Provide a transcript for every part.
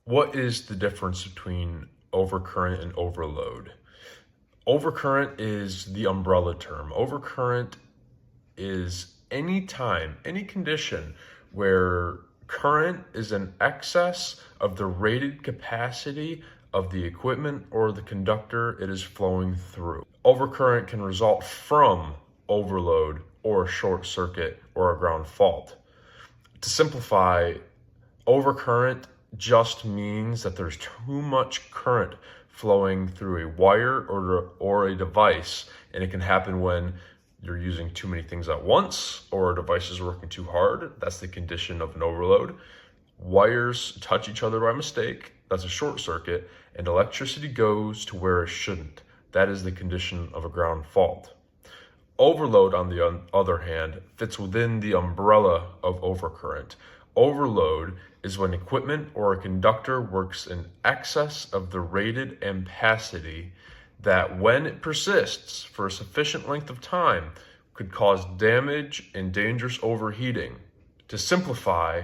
What is the difference between overcurrent and overload? Overcurrent is the umbrella term. Overcurrent is any time, any condition where current is in excess of the rated capacity of the equipment or the conductor it is flowing through. Overcurrent can result from overload or a short circuit or a ground fault. To simplify, overcurrent just means that there's too much current flowing through a wire or a device, and it can happen when you're using too many things at once or a device is working too hard. That's the condition of an overload. Wires touch each other by mistake. That's a short circuit, and electricity goes to where it shouldn't. That is the condition of a ground fault. Overload, on the other hand, fits within the umbrella of overcurrent. Overload is when equipment or a conductor works in excess of the rated ampacity that, when it persists for a sufficient length of time, could cause damage and dangerous overheating. To simplify,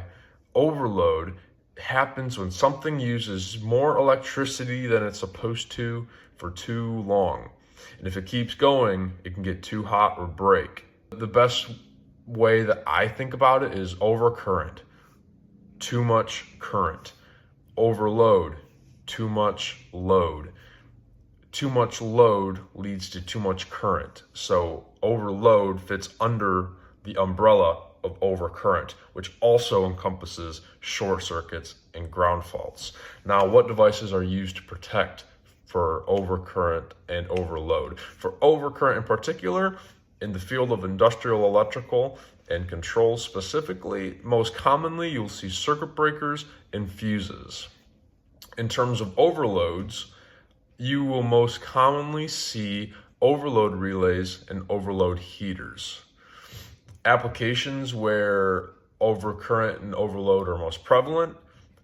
overload happens when something uses more electricity than it's supposed to for too long. And if it keeps going, it can get too hot or break. The best way that I think about it is overcurrent, too much current. Overload, too much load. Too much load leads to too much current. So overload fits under the umbrella of overcurrent, which also encompasses short circuits and ground faults. Now, what devices are used to protect for overcurrent and overload? For overcurrent in particular, in the field of industrial electrical and control specifically, most commonly you'll see circuit breakers and fuses. In terms of overloads, you will most commonly see overload relays and overload heaters. Applications where overcurrent and overload are most prevalent,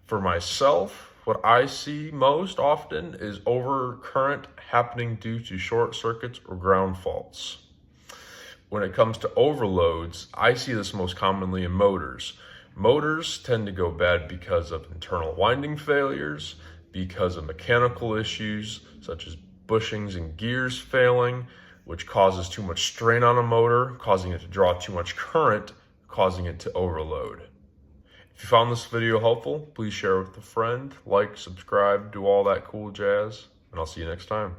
for myself, what I see most often is overcurrent happening due to short circuits or ground faults. When it comes to overloads, I see this most commonly in motors. Motors tend to go bad because of internal winding failures, because of mechanical issues such as bushings and gears failing, which causes too much strain on a motor, causing it to draw too much current, causing it to overload. If you found this video helpful, please share it with a friend, like, subscribe, do all that cool jazz, and I'll see you next time.